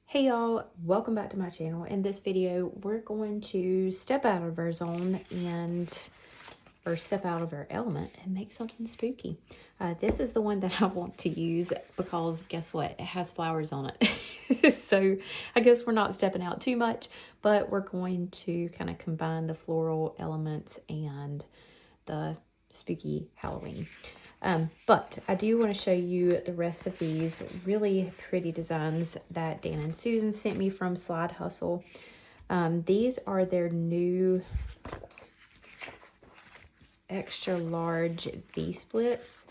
Hey y'all, welcome back to my channel. In this video, we're going to step out of our zone or step out of our element and make something spooky. This is the one that I want to use because guess what? It has flowers on it. So I guess we're not stepping out too much, but we're going to kind of combine the floral elements and the spooky Halloween. But I do want to show you the rest of these really pretty designs that Dan and Susan sent me from Slide Hustle. These are their new extra large V-splits.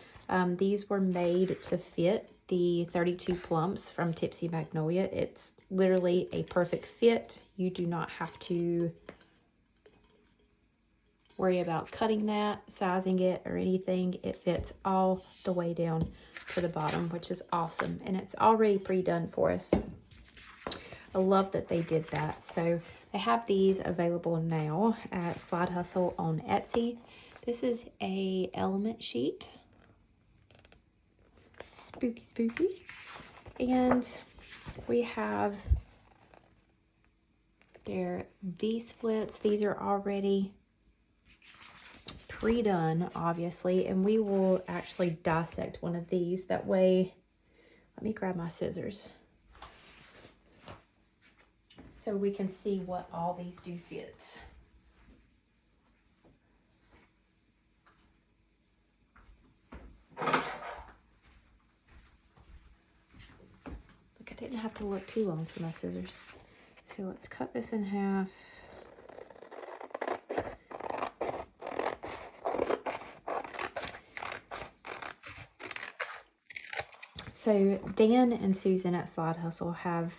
These were made to fit the 32 plumps from Tipsy Magnolia. It's literally a perfect fit. You do not have to worry about cutting that, sizing it, or anything. It fits all the way down to the bottom, which is awesome. And it's already pre-done for us. I love that they did that. So they have these available now at Slide Hustle on Etsy. This is a element sheet. Spooky, spooky. And we have their V-splits. These are already pre-done, obviously, and we will actually dissect one of these. That way, let me grab my scissors so we can see what all these do fit. Look, I didn't have to look too long for my scissors. So let's cut this in half. So Dan and Susan at Slide Hustle have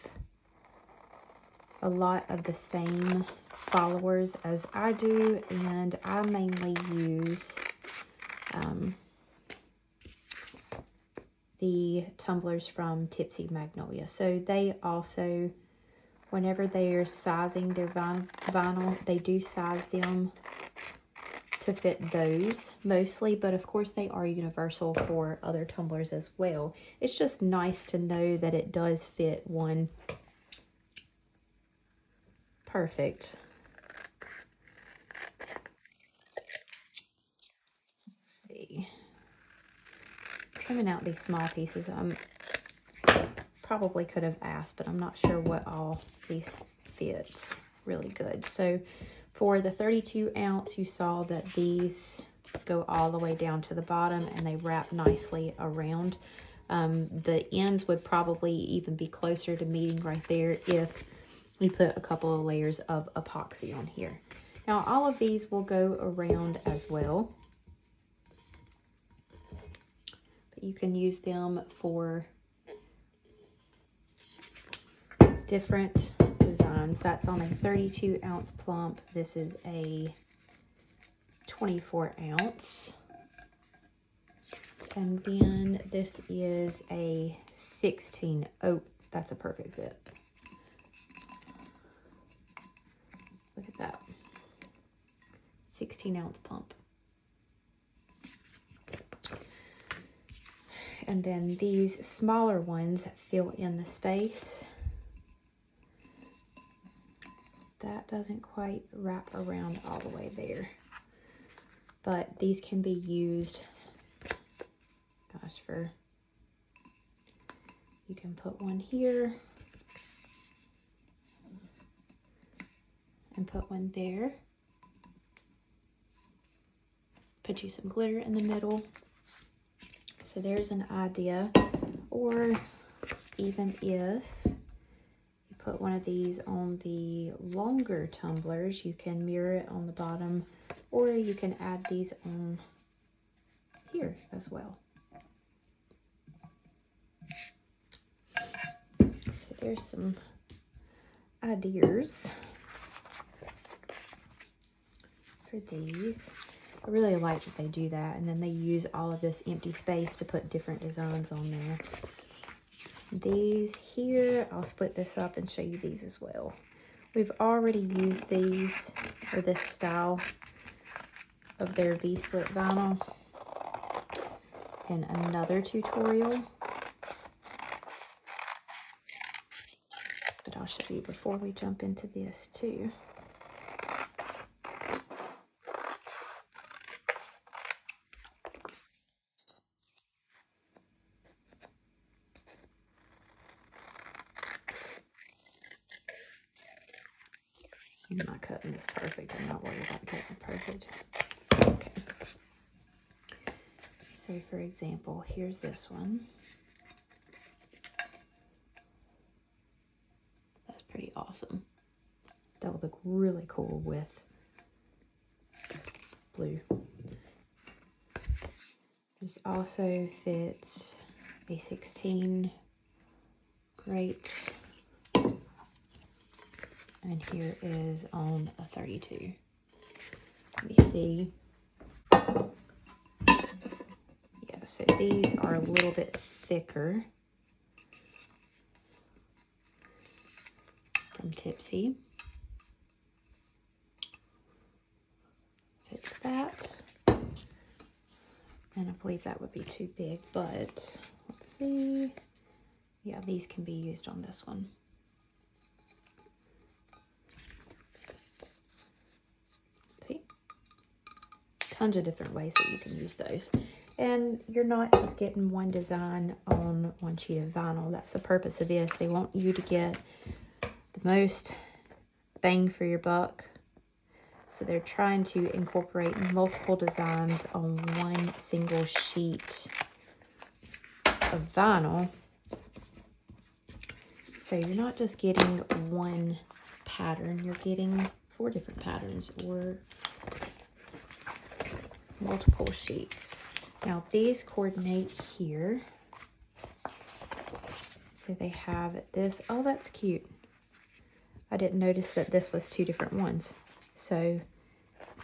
a lot of the same followers as I do, and I mainly use the tumblers from Tipsy Magnolia. So they also, whenever they're sizing their vinyl, they do size them to fit those mostly, but of course they are universal for other tumblers as well. It's just nice to know that it does fit one perfect. Let's see. Trimming out these small pieces. Probably could have asked, but I'm not sure what all these fit really good. So for the 32 ounce, you saw that these go all the way down to the bottom and they wrap nicely around. The ends would probably even be closer to meeting right there if we put a couple of layers of epoxy on here. Now all of these will go around as well, but you can use them for different designs. That's on a 32 ounce plump. This is a 24 ounce. And then this is a 16. Oh, that's a perfect fit. Look at that. 16 ounce plump. And then these smaller ones fill in the space. That doesn't quite wrap around all the way there. But these can be used, gosh, you can put one here and put one there. Put you some glitter in the middle. So there's an idea. Or even if put one of these on the longer tumblers, you can mirror it on the bottom, or you can add these on here as well. So there's some ideas for these. I really like that they do that, and then they use all of this empty space to put different designs on there. These here, I'll split this up and show you these as well. We've already used these for this style of their V-split vinyl in another tutorial. but I'll show you before we jump into this too. I'm not cutting this perfect. I'm not worried about cutting it perfect. Okay. So for example, here's this one. That's pretty awesome. That would look really cool with blue. This also fits a 16. Great. And here is on a 32. Let me see. Yeah, so these are a little bit thicker from Tipsy. Fits that. And I believe that would be too big, but let's see. Yeah, these can be used on this one. Tons of different ways that you can use those. And you're not just getting one design on one sheet of vinyl. That's the purpose of this. They want you to get the most bang for your buck. So they're trying to incorporate multiple designs on one single sheet of vinyl. So you're not just getting one pattern, you're getting 4 different patterns or multiple sheets. Now these coordinate here. So they have this. Oh, that's cute. I didn't notice that this was 2 different ones. So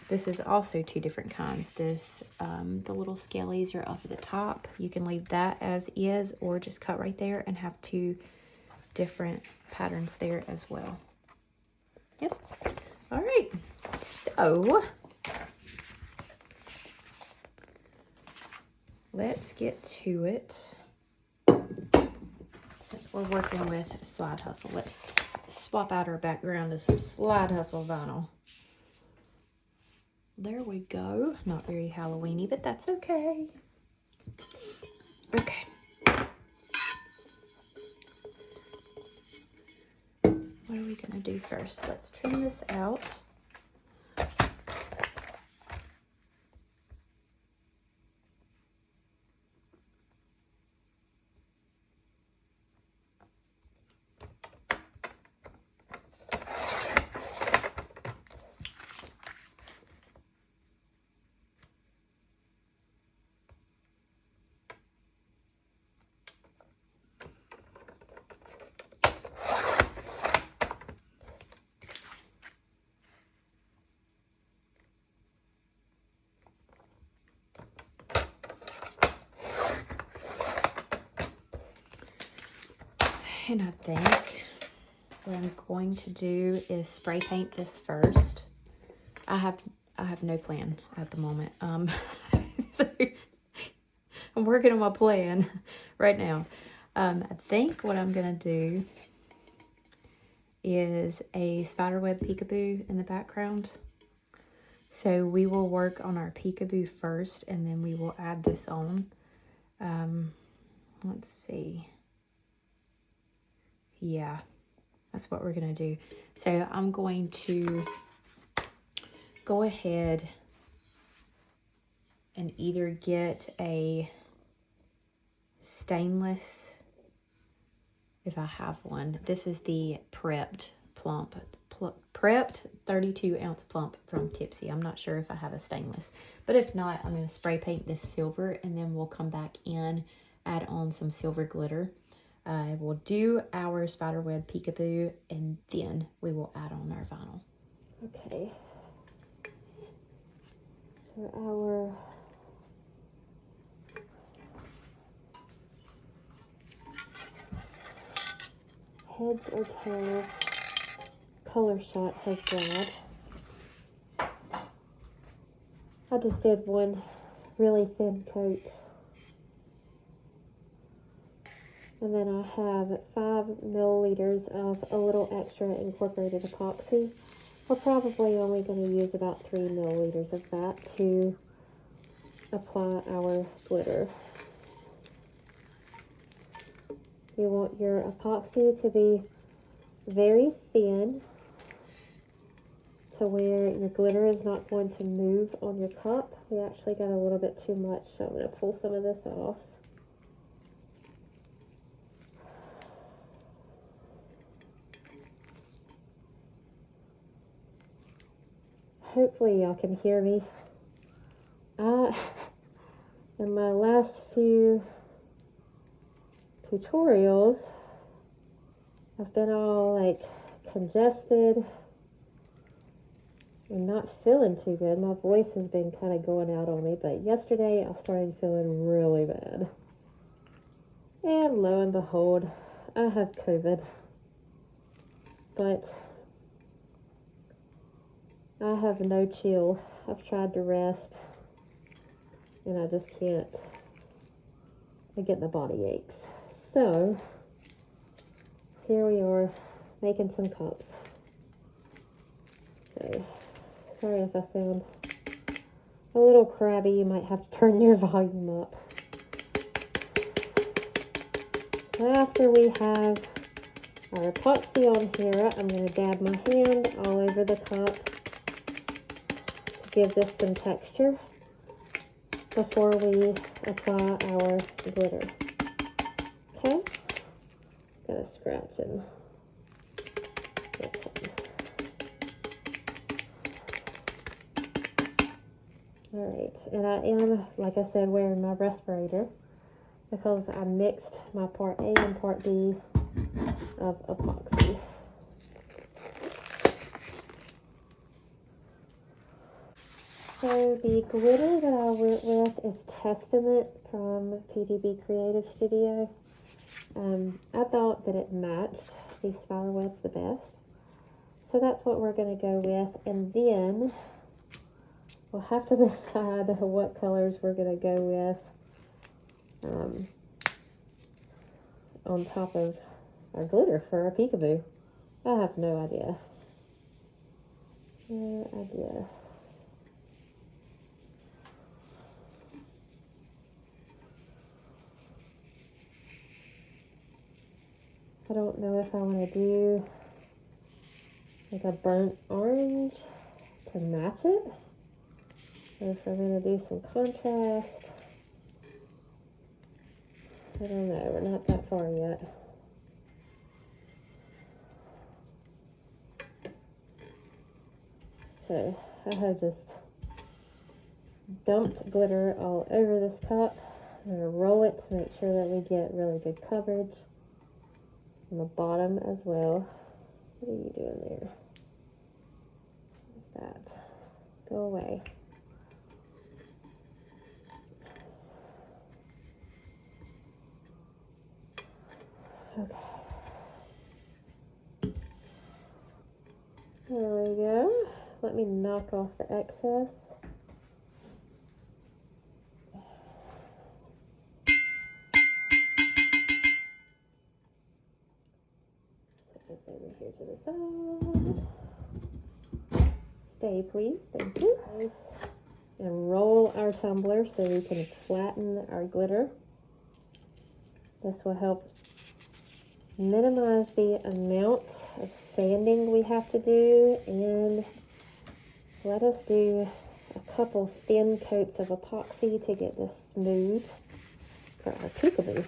this is also 2 different kinds. This, the little skellies are up at the top. You can leave that as is or just cut right there and have 2 different patterns there as well. Yep. All right. So let's get to it. Since we're working with Slide Hustle, let's swap out our background to some Slide Hustle vinyl. There we go. Not very Halloween-y, but that's okay. Okay. What are we gonna do first? Let's trim this out. And I think what I'm going to do is spray paint this first. I have no plan at the moment. So I'm working on my plan right now. I think what I'm gonna do is a spiderweb peekaboo in the background. So we will work on our peekaboo first, and then we will add this on. Let's see. Yeah, that's what we're gonna do. So I'm going to go ahead and either get a stainless, if I have one. This is the prepped 32 ounce plump from Tipsy. I'm not sure if I have a stainless, but if not, I'm going to spray paint this silver, and then we'll come back in, add on some silver glitter. We'll do our spiderweb peekaboo, and then we will add on our vinyl. Okay. So our heads or tails color shot has dried. I just did one really thin coat And then I have 5 milliliters of a little extra incorporated epoxy. We're probably only going to use about 3 milliliters of that to apply our glitter. You want your epoxy to be very thin to where your glitter is not going to move on your cup. We actually got a little bit too much, so I'm going to pull some of this off. Hopefully y'all can hear me. In my last few tutorials, I've been all like congested and not feeling too good. My voice has been kind of going out on me, but yesterday I started feeling really bad. And lo and behold, I have COVID. But I have no chill. I've tried to rest and I just can't. I get the body aches. So here we are making some cups. So sorry if I sound a little crabby. You might have to turn your volume up. So after we have our epoxy on here, I'm going to dab my hand all over the cup to give this some texture before we apply our glitter. Okay? Got a scratch in this one. Alright, and I am, like I said, wearing my respirator because I mixed my part A and part B of epoxy. So the glitter that I went with is Testament from PDB Creative Studio. I thought that it matched these spider webs the best. So that's what we're going to go with. And then we'll have to decide what colors we're going to go with on top of our glitter for our peekaboo. I have no idea. No idea. I don't know if I want to do like a burnt orange to match it, or if we're going to do some contrast. I don't know, we're not that far yet. So I have just dumped glitter all over this cup. I'm going to roll it to make sure that we get really good coverage on the bottom as well. What are you doing there? What is that? Go away. Okay. There we go. Let me knock off the excess. Set this over here to the side. Stay, please. Thank you. And roll our tumbler so we can flatten our glitter. This will help minimize the amount of sanding we have to do, and let us do a couple thin coats of epoxy to get this smooth for our peekaboo.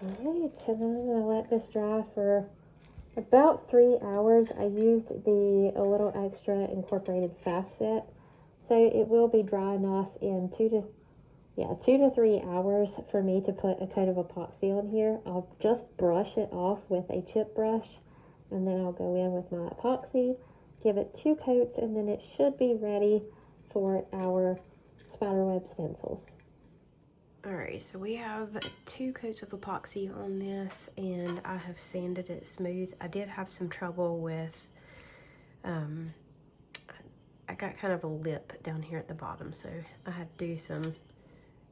Alright, and then I'm going to let this dry for about 3 hours. I used the a little extra incorporated fast set, so it will be dry enough in 2 to 3 hours for me to put a coat of epoxy on here. I'll just brush it off with a chip brush, and then I'll go in with my epoxy, give it 2 coats, and then it should be ready for our spiderweb stencils. Alright, so we have 2 coats of epoxy on this, and I have sanded it smooth. I did have some trouble with I got kind of a lip down here at the bottom, so I had to do some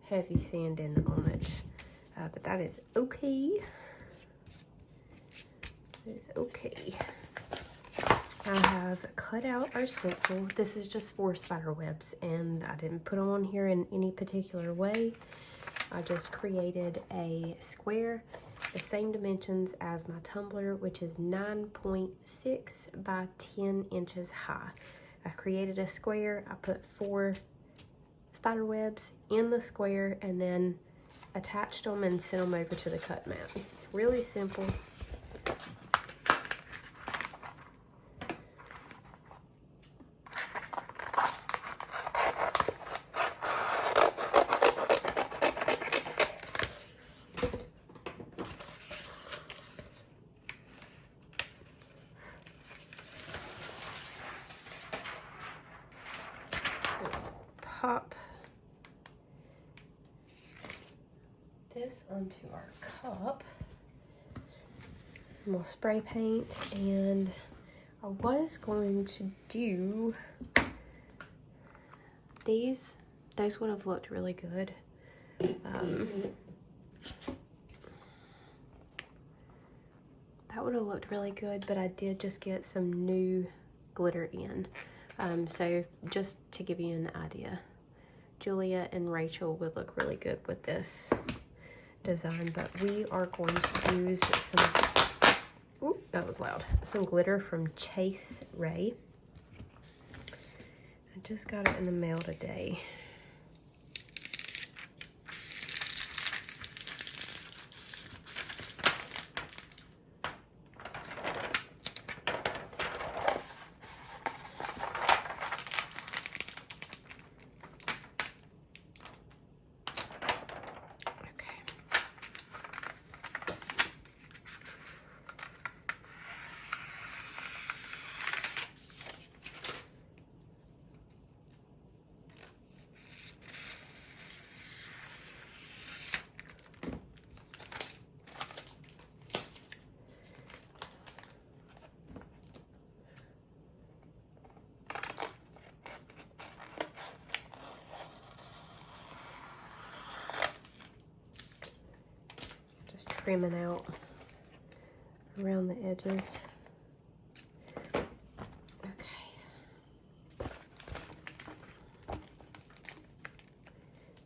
heavy sanding on it. But that is okay. That is okay. I have cut out our stencil. This is just 4 spider webs, and I didn't put them on here in any particular way. I just created a square, the same dimensions as my tumbler, which is 9.6 by 10 inches high. I created a square, I put 4 spider webs in the square, and then attached them and sent them over to the cut mat. Really simple. Pop this onto our cup. And we'll spray paint, and I was going to do these. Those would have looked really good. That would have looked really good, but I did just get some new glitter in. So just to give you an idea, Julia and Rachel would look really good with this design, but we are going to use some, ooh, that was loud, some glitter from Chase Ray. I just got it in the mail today. Trimming out around the edges. Okay.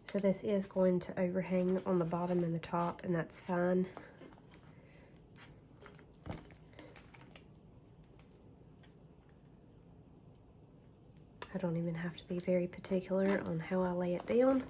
So this is going to overhang on the bottom and the top, and that's fine. I don't even have to be very particular on how I lay it down.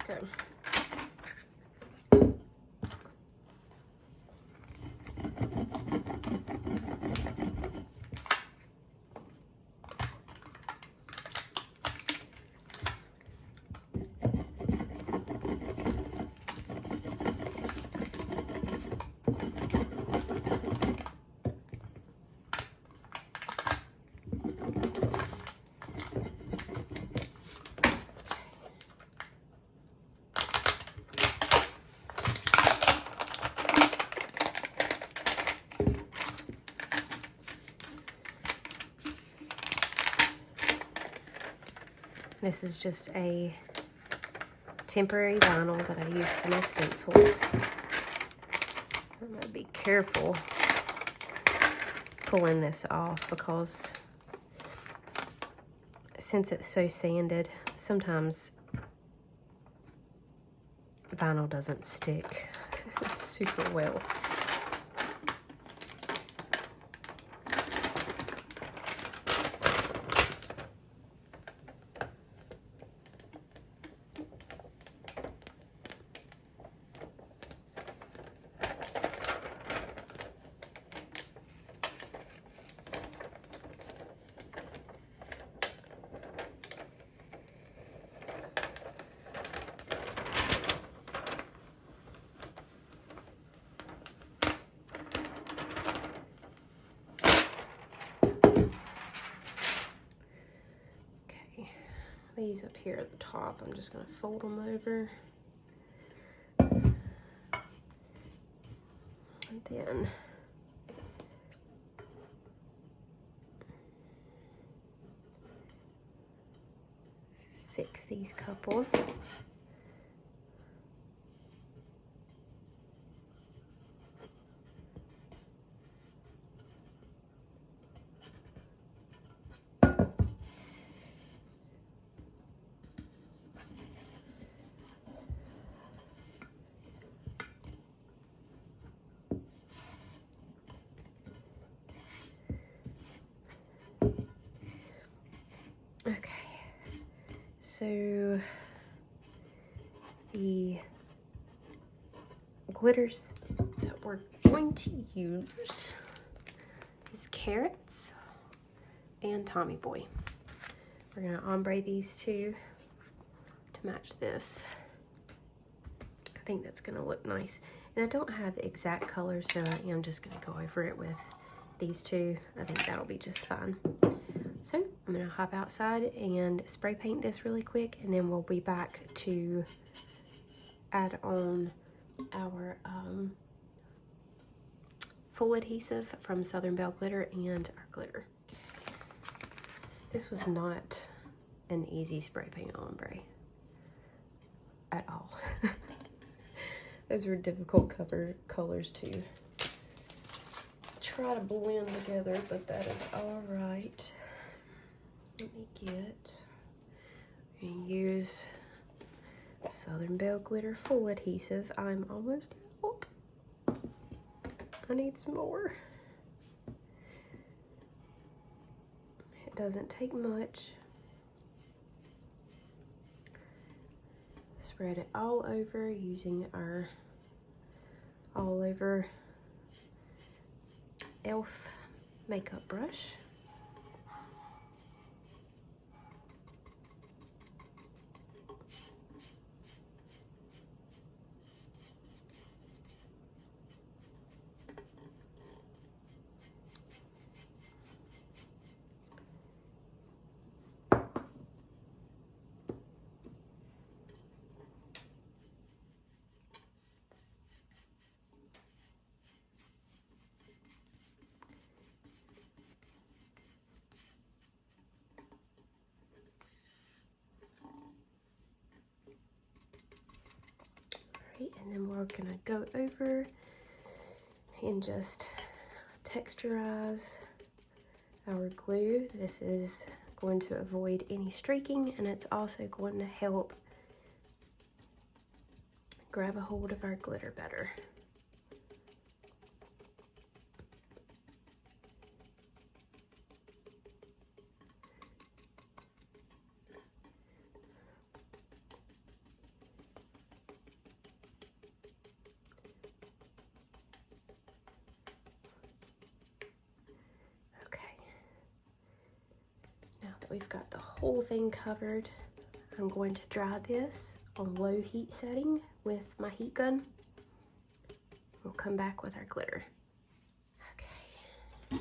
Okay. This is just a temporary vinyl that I use for my stencil. I'm gonna be careful pulling this off because since it's so sanded, sometimes vinyl doesn't stick super well. these up here at the top, I'm just going to fold them over. And then fix these couple. Okay, so the glitters that we're going to use is Carrots and Tommy Boy. We're gonna ombre these two to match this. I think that's gonna look nice. And I don't have exact colors, so I am just gonna go over it with these two. I think that'll be just fine. So I'm gonna hop outside and spray paint this really quick, and then we'll be back to add on our full adhesive from Southern Belle Glitter and our glitter. This was not an easy spray paint ombre at all. Those were difficult colors to try to blend together, but that is all right. Let me get and use Southern Belle Glitter full adhesive. I'm almost out. I need some more. It doesn't take much. Spread it all over using our all over e.l.f. makeup brush. And then we're gonna go over and just texturize our glue. This is going to avoid any streaking, and it's also going to help grab a hold of our glitter better. We've got the whole thing covered. I'm going to dry this on low heat setting with my heat gun. We'll come back with our glitter. Okay.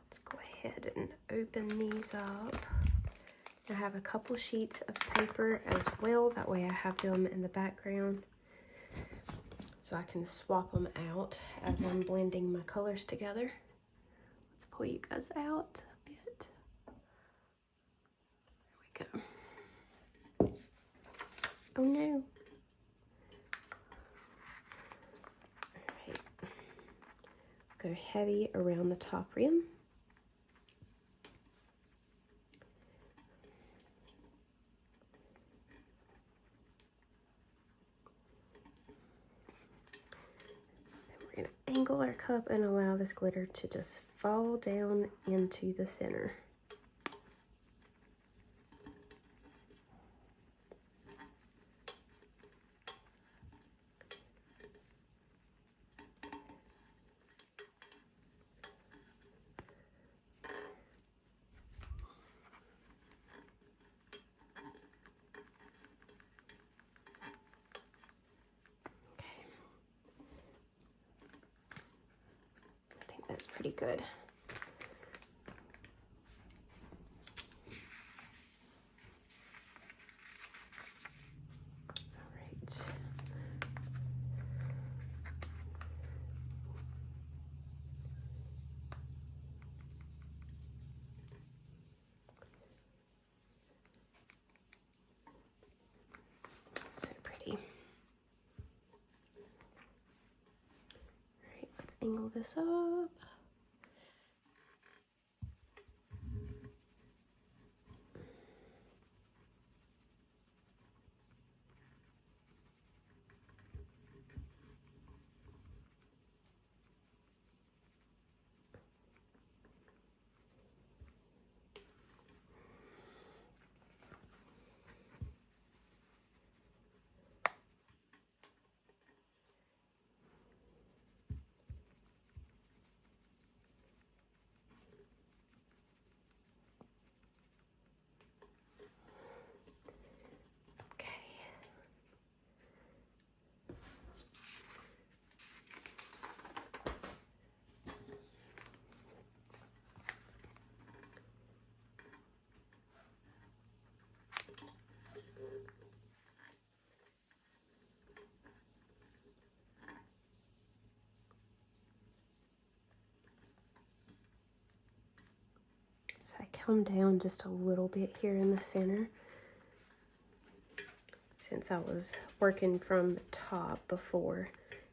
Let's go ahead and open these up. I have a couple sheets of paper as well. That way I have them in the background, so I can swap them out as I'm blending my colors together. Let's pull you guys out a bit. There we go. Oh no. All right. Go heavy around the top rim. Angle our cup and allow this glitter to just fall down into the center. looks pretty good. All right. So pretty. All right, let's angle this up. So I come down just a little bit here in the center, since I was working from the top before.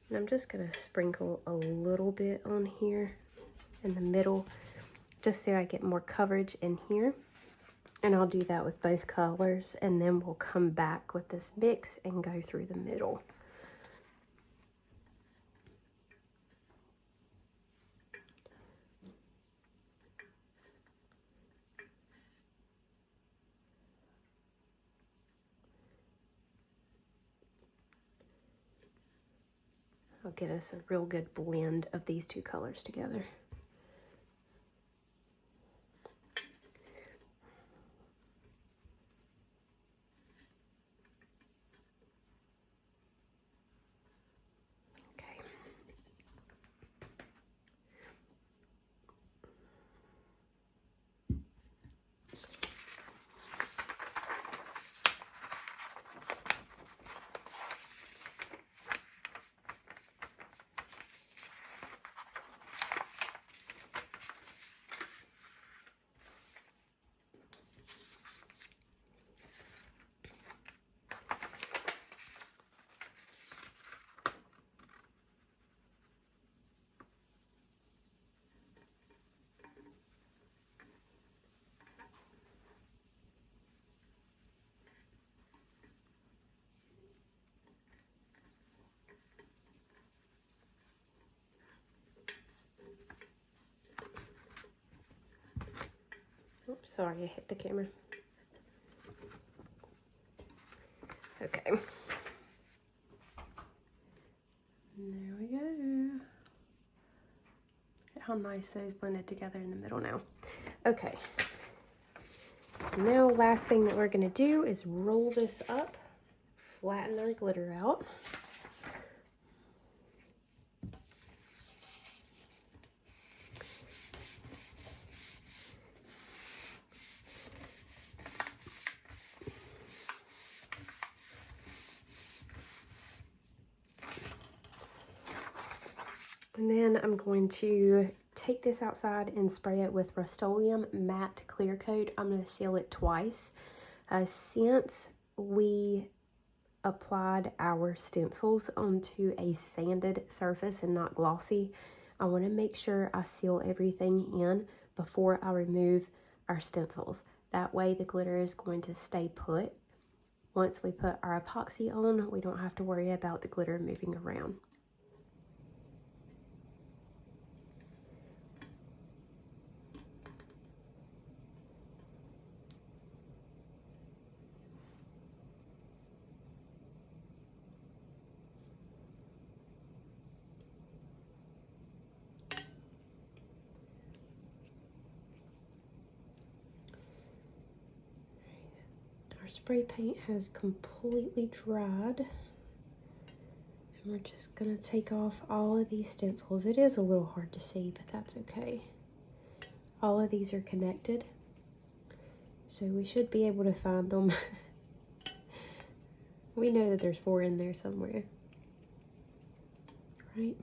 And I'm just gonna sprinkle a little bit on here in the middle, just so I get more coverage in here. And I'll do that with both colors, and then we'll come back with this mix and go through the middle. I'll get us a real good blend of these two colors together. Okay. Oops, sorry, I hit the camera. Okay. And there we go. How nice those blended together in the middle now. Okay. So now last thing that we're gonna do is roll this up, flatten our glitter out. And then I'm going to take this outside and spray it with Rust-Oleum Matte Clear Coat. I'm going to seal it twice. Since we applied our stencils onto a sanded surface and not glossy, I want to make sure I seal everything in before I remove our stencils. That way the glitter is going to stay put. Once we put our epoxy on, we don't have to worry about the glitter moving around. Our spray paint has completely dried. we're just gonna take off all of these stencils. It is a little hard to see, but that's okay. All of these are connected, so we should be able to find them. We know that there's 4 in there somewhere, right?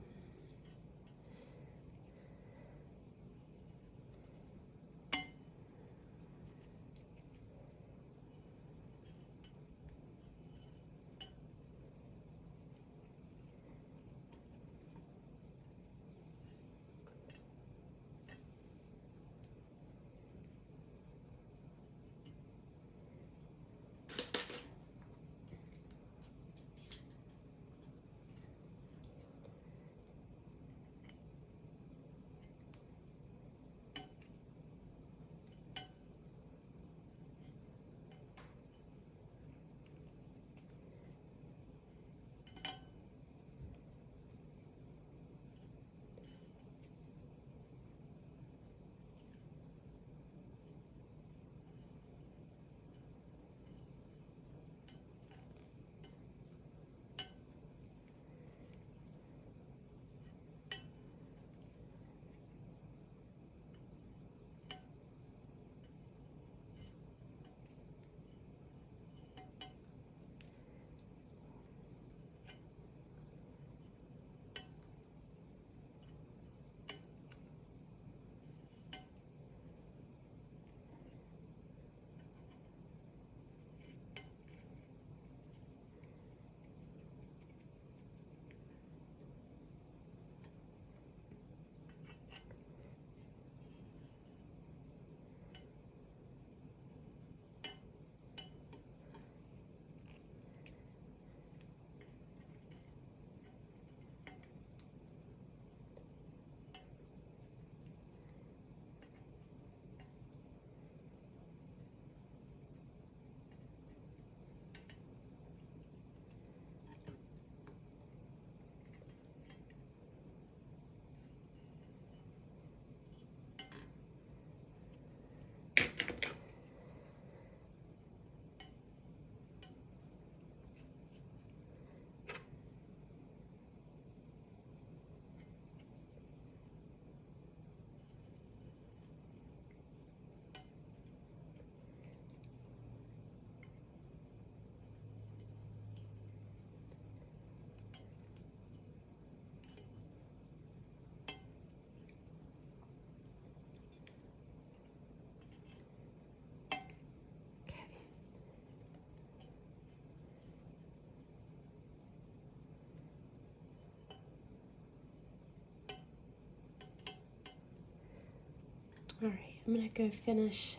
All right, I'm gonna go finish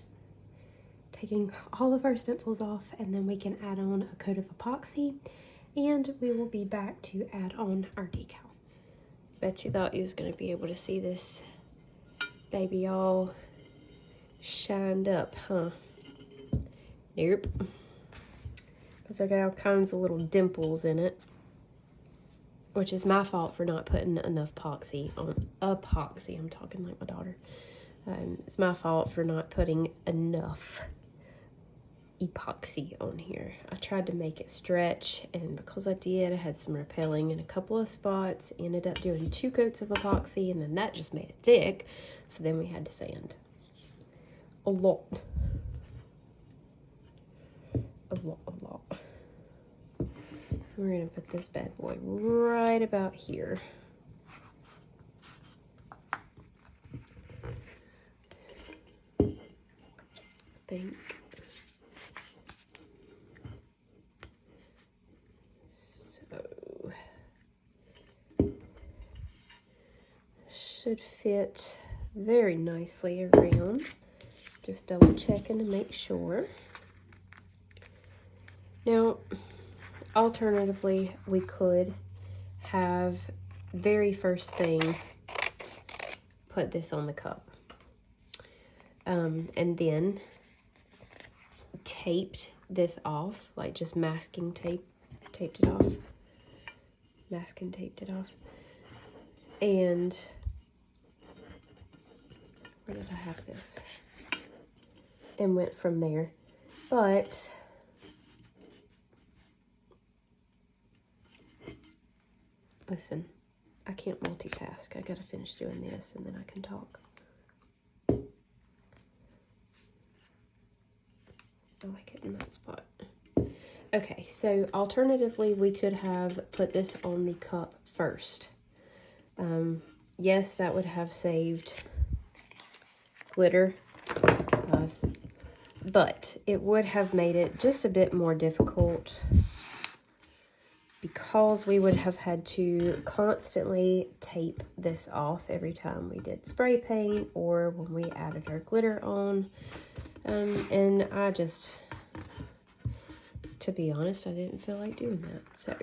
taking all of our stencils off, and then we can add on a coat of epoxy, and we will be back to add on our decal. Bet you thought you was gonna be able to see this baby all shined up, huh? Nope. Because I got all kinds of little dimples in it, which is my fault for not putting enough epoxy on. Epoxy, I'm talking like my daughter. It's my fault for not putting enough epoxy on here. I tried to make it stretch, and because I did, I had some repelling in a couple of spots. Ended up doing 2 coats of epoxy, and then that just made it thick. So then we had to sand a lot. A lot. We're gonna put this bad boy right about here. Think. So should fit very nicely around. Just double checking to make sure. Now, alternatively, we could have very first thing put this on the cup, and then taped this off, like just masking tape, taped it off, masking taped it off, and where did I have this? And went from there. But Listen, I can't multitask. I gotta finish doing this and then I can talk. I like it in that spot. Okay, so alternatively, we could have put this on the cup first. Yes, that would have saved glitter, but it would have made it just a bit more difficult because we would have had to constantly tape this off every time we did spray paint or when we added our glitter on. And I just, to be honest, I didn't feel like doing that. So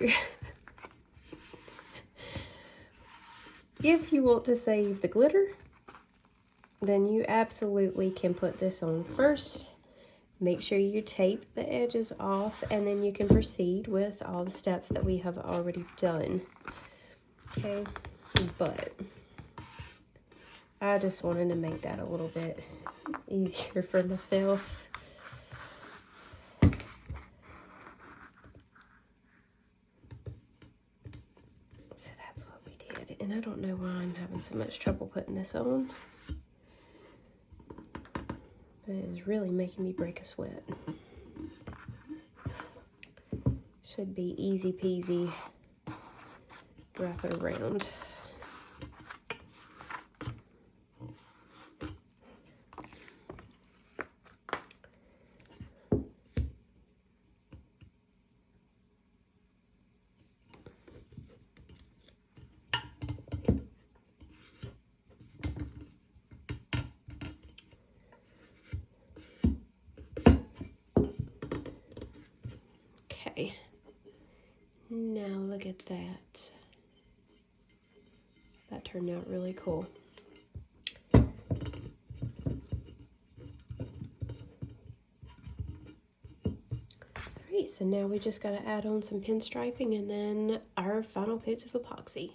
if you want to save the glitter, then you absolutely can put this on first. Make sure you tape the edges off, and then you can proceed with all the steps that we have already done. Okay, but I just wanted to make that a little bit easier for myself. So that's what we did, and I don't know why I'm having so much trouble putting this on. But it is really making me break a sweat. Should be easy peasy. Wrap it around. Okay, now look at that. That turned out really cool. Alright, so now we just got to add on some pinstriping and then our final coats of epoxy.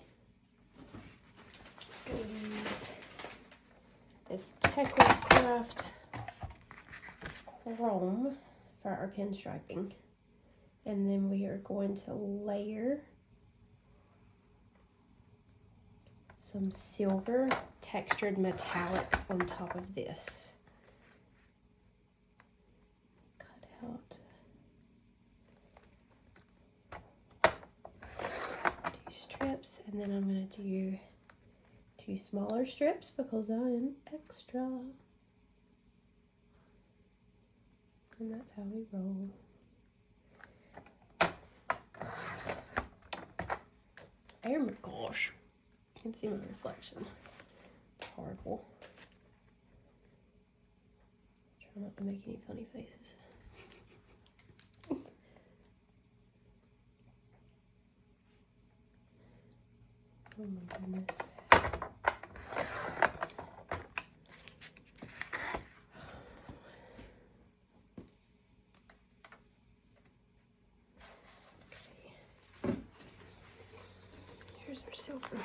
I'm going to use this TECKWRAPCRAFT chrome for our pinstriping. And then we are going to layer some silver textured metallic on top of this. Cut out 2 strips, and then I'm going to do 2 smaller strips because I am extra. And that's how we roll. Oh my gosh, you can see my reflection. It's horrible. Try not to make any funny faces. Oh my goodness. Our silver.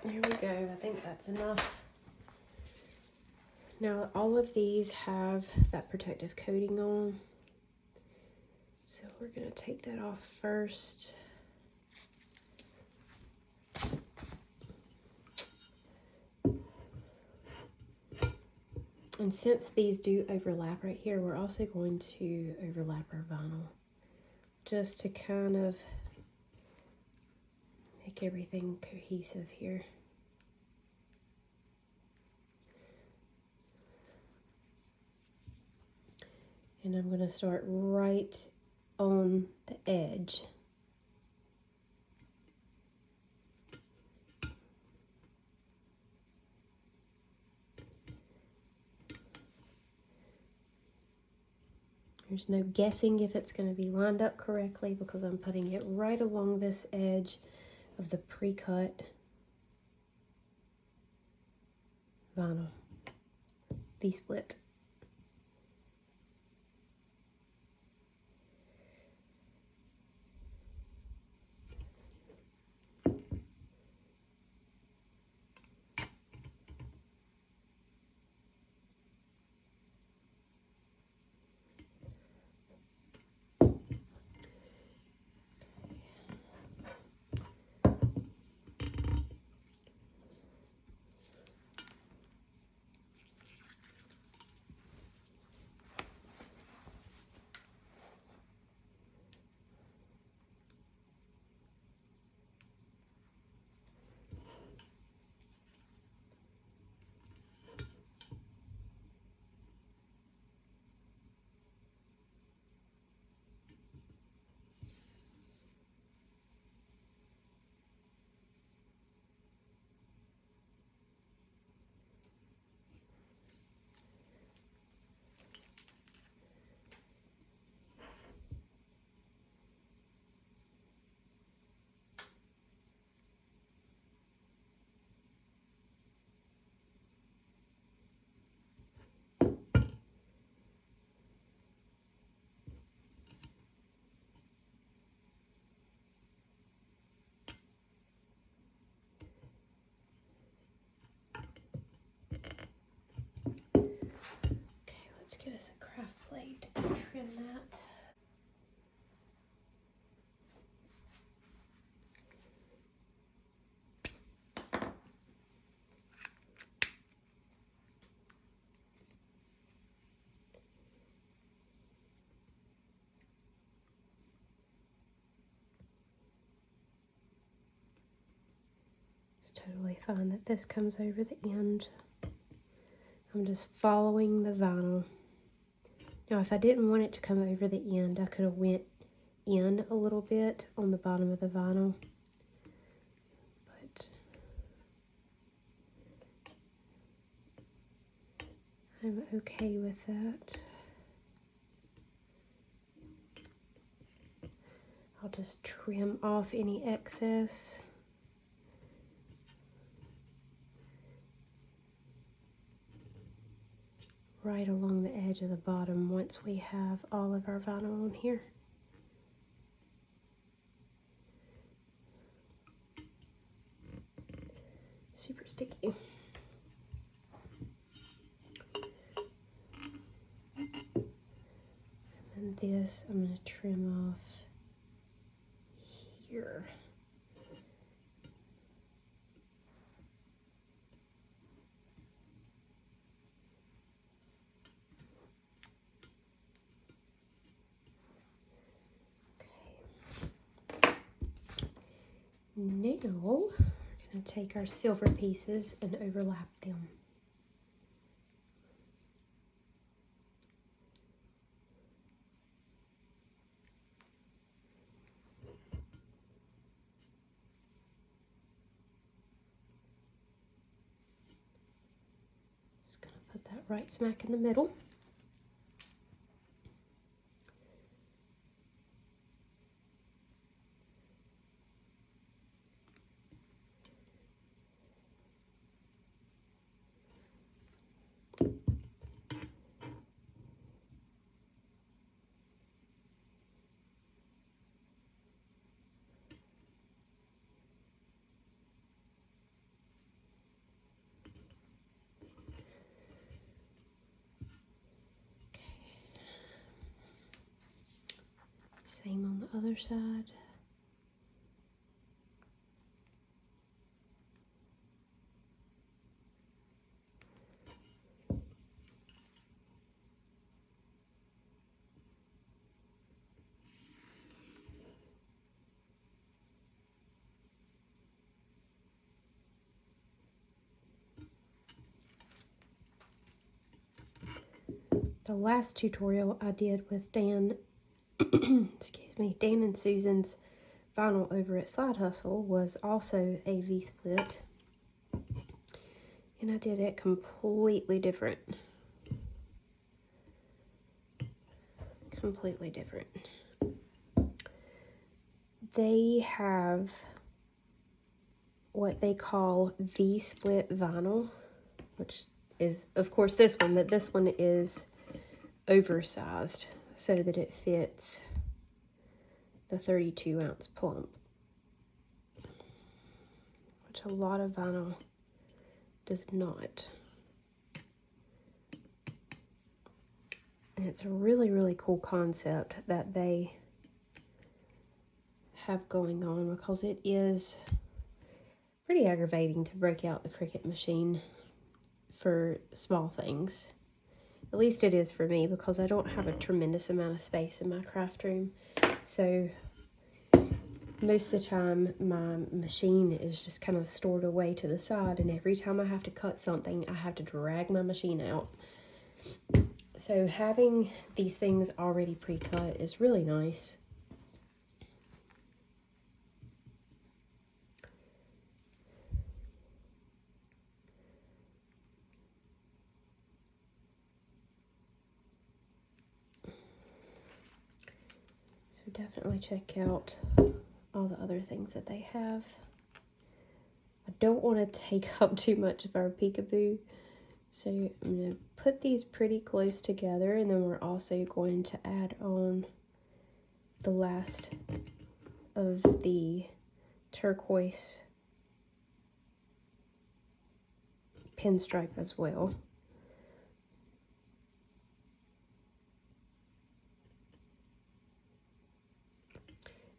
There we go. I think that's enough. Now all of these have that protective coating on. So we're going to take that off first. And since these do overlap right here, we're also going to overlap our vinyl just to kind of make everything cohesive here. And I'm going to start right on the edge. There's no guessing if it's going to be lined up correctly because I'm putting it right along this edge of the pre-cut vinyl, V-split. Let's get us a craft blade and trim that. It's totally fine that this comes over the end. I'm just following the vinyl. Now, if I didn't want it to come over the end, I could have went in a little bit on the bottom of the vinyl. But I'm okay with that. I'll just trim off any excess. Right along the edge of the bottom once we have all of our vinyl on here. Super sticky. And then this I'm going to trim off here. Now, we're going to take our silver pieces and overlap them. Just going to put that right smack in the middle. Same on the other side. The last tutorial I did with Dan, excuse me, Dan and Susan's vinyl over at Slide Hustle was also a V-split. And I did it completely different. Completely different. They have what they call V-split vinyl, which is, of course, this one, but this one is oversized so that it fits the 32-ounce plump, which a lot of vinyl does not. And it's a really, really cool concept that they have going on, because it is pretty aggravating to break out the Cricut machine for small things. At least it is for me, because I don't have a tremendous amount of space in my craft room. So most of the time my machine is just kind of stored away to the side, and every time I have to cut something, I have to drag my machine out. So having these things already pre-cut is really nice. So definitely check out all the other things that they have. I don't want to take up too much of our peekaboo, so I'm going to put these pretty close together, and then we're also going to add on the last of the turquoise pinstripe as well.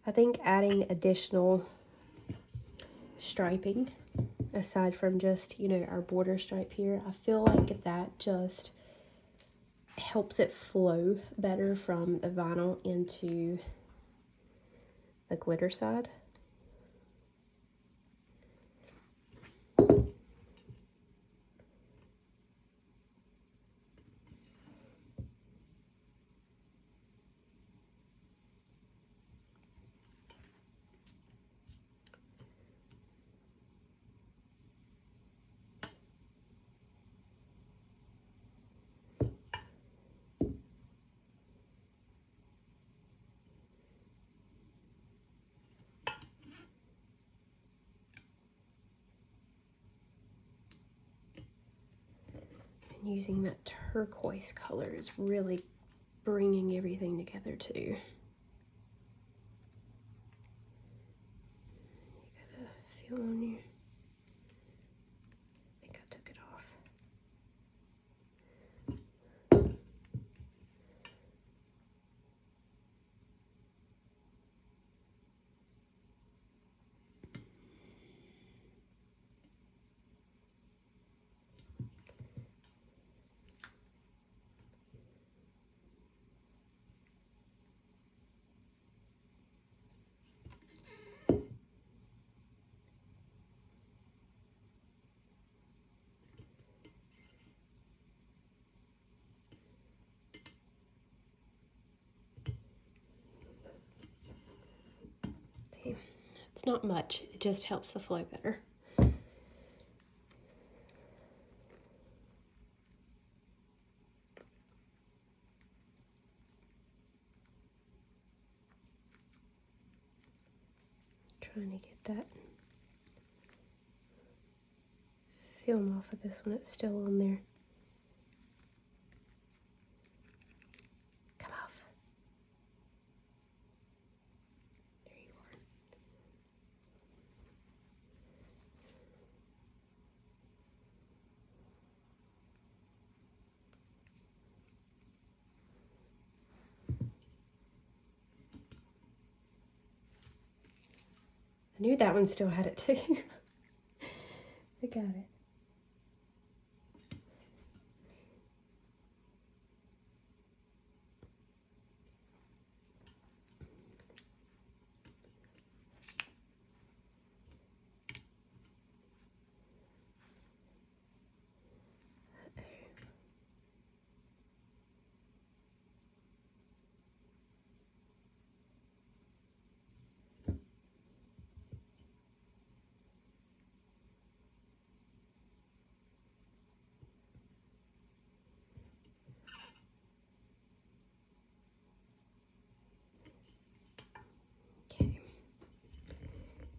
I think adding additional striping, aside from just, you know, our border stripe here, I feel like that just helps it flow better from the vinyl into the glitter side. Using that turquoise color is really bringing everything together too. You gotta feel on you. I think I took it off. See, it's not much, it just helps the flow better. Trying to get that film off of this one, it's still on there. Come off. There you are. knew that one still had it too. I got it.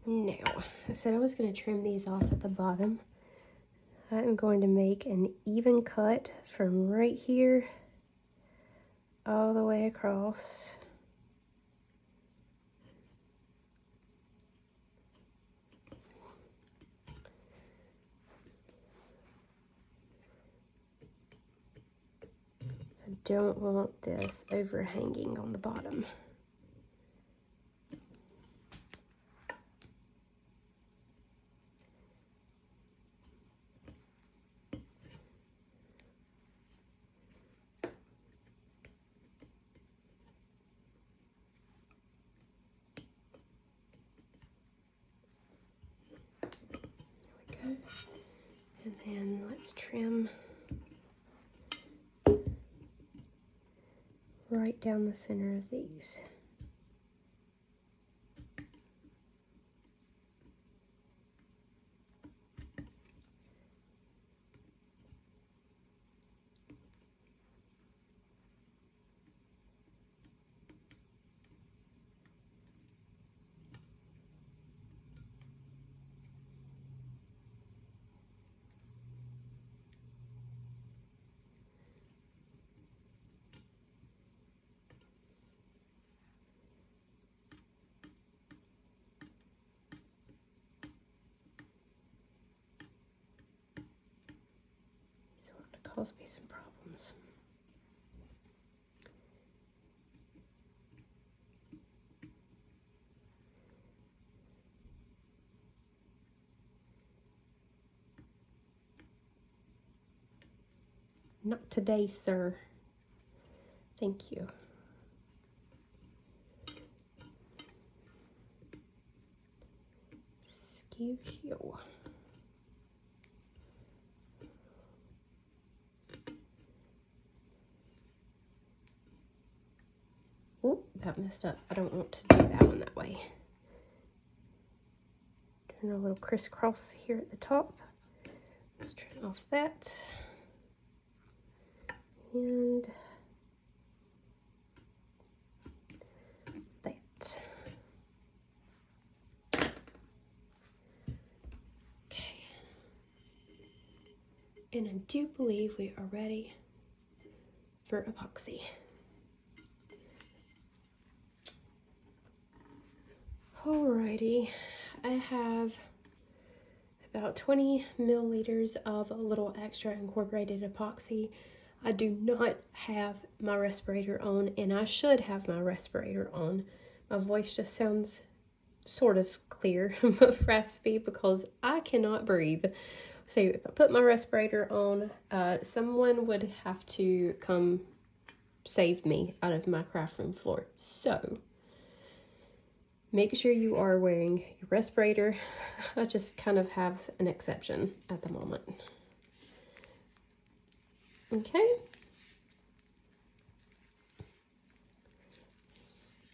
Now, I said I was going to trim these off at the bottom. I'm going to make an even cut from right here all the way across. So I don't want this overhanging on the bottom. And then let's trim right down the center of these. Cause me some problems. Not today, sir. Thank you. Excuse you. Oh, that messed up. I don't want to do that one that way. Doing a little crisscross here at the top. Let's trim off that. And that. Okay. And I do believe we are ready for epoxy. Alrighty, I have about 20 milliliters of a little extra incorporated epoxy. I do not have my respirator on, and I should have my respirator on. My voice just sounds sort of clear but raspy because I cannot breathe. So if I put my respirator on, someone would have to come save me out of my craft room floor. So make sure you are wearing your respirator. I just kind of have an exception at the moment. Okay.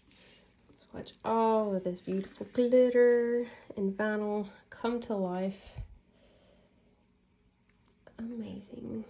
Let's watch all of this beautiful glitter and vinyl come to life. Amazing.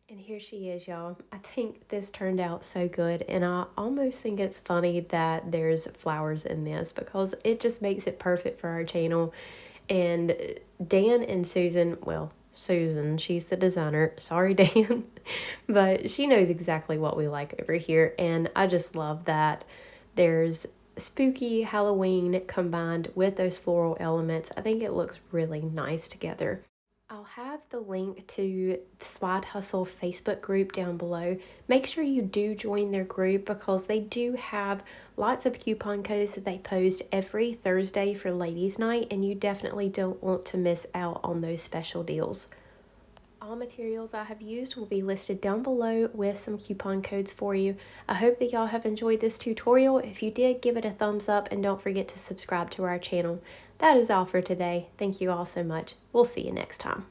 And here she is, y'all. I think this turned out so good, and I almost think it's funny that there's flowers in this because it just makes it perfect for our channel. And Dan and Susan, well, Susan. She's the designer. Sorry, Dan. But she knows exactly what we like over here. And I just love that there's spooky Halloween combined with those floral elements. I think it looks really nice together. I'll have the link to the Slide Hustle Facebook group down below. Make sure you do join their group because they do have lots of coupon codes that they post every Thursday for Ladies' Night, and you definitely don't want to miss out on those special deals. All materials I have used will be listed down below with some coupon codes for you. I hope that y'all have enjoyed this tutorial. If you did, give it a thumbs up and don't forget to subscribe to our channel. That is all for today. Thank you all so much. We'll see you next time.